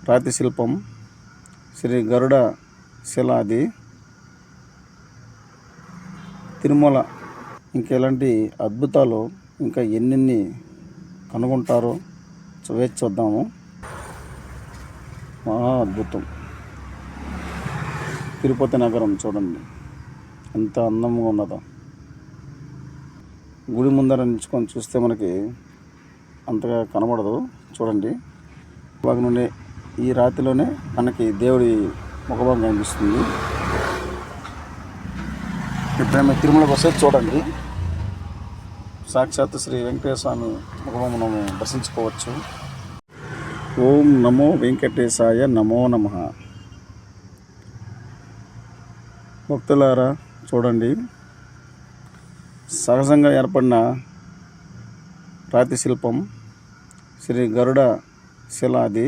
రాతి శిల్పం శ్రీ గరుడ శిలాది తిరుమల. ఇంకెలాంటి అద్భుతాలు ఇంకా ఎన్నెన్ని కనుగొంటారో వేచి చూద్దాము. మహా అద్భుతం. తిరుపతి నగరం చూడండి ఎంత అందంగా ఉన్నదో. గుడి ముందర నిల్చుకొని చూస్తే మనకి అంతగా కనబడదు. చూడండి బాగా నుండి ఈ రాతిలోనే మనకి దేవుడి ముఖభాగం కనిపిస్తుంది. ఎప్పుడైనా తిరుమలకు వస్తే చూడండి, సాక్షాత్ శ్రీ వెంకటేశ్వర స్వామి ముఖభాగం మనము దర్శించుకోవచ్చు. ఓం నమో వెంకటేశాయ నమో నమః. భక్తులారా చూడండి, సహజంగా ఏర్పడిన రాతి శిల్పం శ్రీ గరుడ శిలాది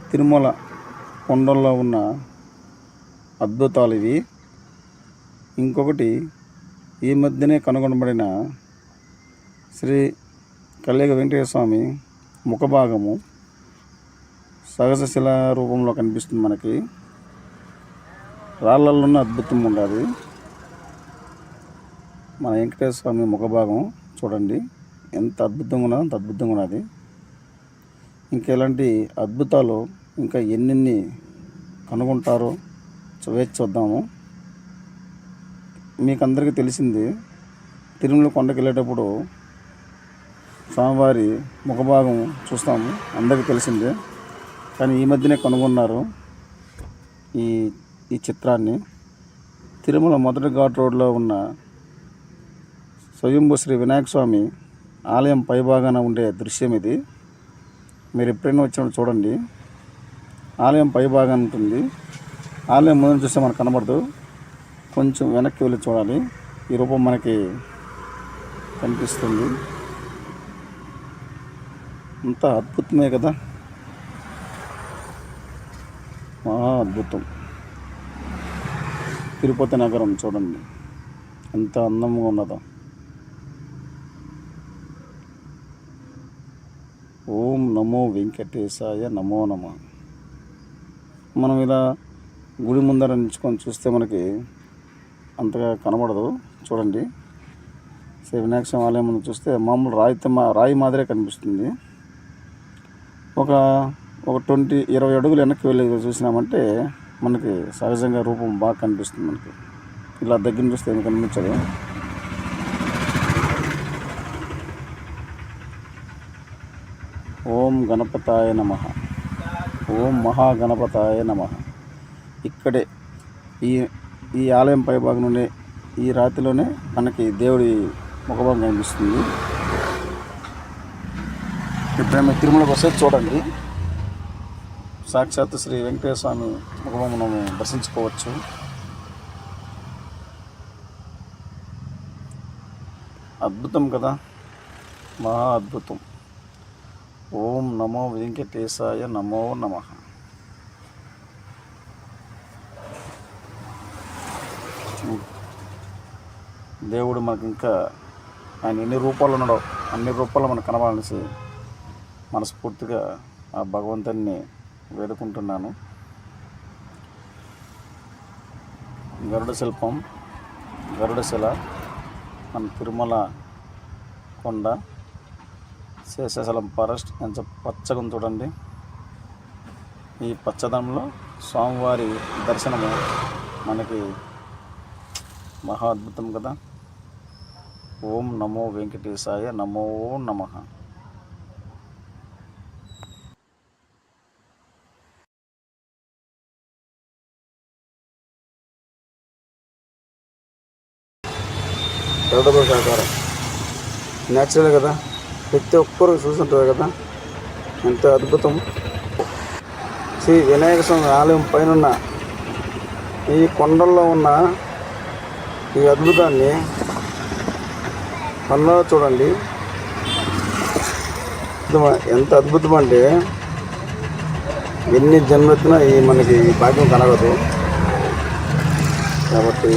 తిరుమల కొండల్లో ఉన్న అద్భుతాలు ఇవి. ఇంకొకటి ఈ మధ్యనే కనుగొనబడిన శ్రీ కలియుగ వెంకటేశ్వర స్వామి ముఖభాగము సహజ శిలా రూపంలో కనిపిస్తుంది. మనకి రాళ్ళల్లోనే అద్భుతం ఉండాలి. మన వెంకటేశ్వర స్వామి ముఖభాగం చూడండి ఎంత అద్భుతంగా ఉన్నదో అంత అద్భుతంగా ఉన్నది. ఇంకెలాంటి అద్భుతాలు ఇంకా ఎన్నెన్ని కనుగొంటారో వేచి చూద్దాము. మీకు అందరికీ తెలిసింది, తిరుమల కొండకి వెళ్ళేటప్పుడు స్వామివారి ముఖభాగం చూస్తాము, అందరికీ తెలిసిందే. కానీ ఈ మధ్యనే కనుగొన్నారు ఈ చిత్రాన్ని. తిరుమల మొదటి ఘాట్ రోడ్లో ఉన్న స్వయంభూ శ్రీ వినాయక స్వామి ఆలయం పైభాగాన ఉండే దృశ్యం ఇది. మీరు ఎప్పుడైనా వచ్చినప్పుడు చూడండి, ఆలయం పైభాగాన ఉంటుంది. ఆలయం ముందు చూస్తే మనకు కనబడదు, కొంచెం వెనక్కి వెళ్ళి చూడాలి. ఈ రూపం మనకి కనిపిస్తుంది. అంత అద్భుతమే కదా, మహా అద్భుతం. తిరుపతి నగరం చూడండి ఎంత అందంగా ఉన్నదో. ఓం నమో వెంకటేశాయ నమో నమః. మనం ఇలా గుడి ముందర నిల్చుకొని చూస్తే మనకి అంతగా కనబడదు. చూడండి, శ్రీ వినాయక స్వామి ఆలయం ముందు చూస్తే మామూలు రాయి మాదిరే కనిపిస్తుంది. ఒక 20 అడుగులు వెనక్కి వెళ్ళి చూసినామంటే మనకి సహజంగా రూపం బాగా కనిపిస్తుంది. మనకి ఇలా దగ్గర చూస్తే ఏమి కనిపించదు. ఓం గణపతాయ నమః. ఓం మహాగణపతాయ నమః. ఇక్కడే ఈ ఆలయం పైభాగం నుండి ఈ రాతిలోనే మనకి దేవుడి ముఖభాగం కనిపిస్తుంది. ఎప్పుడైనా తిరుమలకు వస్తే చూడండి, సాక్షాత్ శ్రీ వెంకటేశ్వర స్వామి ముఖభాగం మనము దర్శించుకోవచ్చు. అద్భుతం కదా, మహా అద్భుతం. ఓం నమో వెంకటేశాయ నమో నమః. దేవుడు మనకి ఇంకా ఆయన ఎన్ని రూపాలు ఉన్నాడో అన్ని రూపాలు మనకు కనబడాల్సి మనస్ఫూర్తిగా ఆ భగవంతుని వేడుకుంటున్నాను. గరుడ శిల్పం, గరుడ శిల మన తిరుమల కొండ శేషాచలం ఫారెస్ట్ ఎంత పచ్చగా చూడండి. ఈ పచ్చదనంలో స్వామివారి దర్శనము మనకి మహా అద్భుతం కదా. ఓం నమో వెంకటేశాయ నమో నమః. సాకారం న్యాచురల్ కదా, ప్రతి ఒక్కరు చూస్తుంటారు కదా ఎంత అద్భుతం. శ్రీ వినాయక స్వామి ఆలయం పైన ఈ కొండల్లో ఉన్న ఈ అద్భుతాన్ని కళ్ళలో చూడండి. ఎంత అద్భుతం అంటే ఎన్ని జన్మెత్తినా మనకి ఈ భాగ్యం కలగదు. కాబట్టి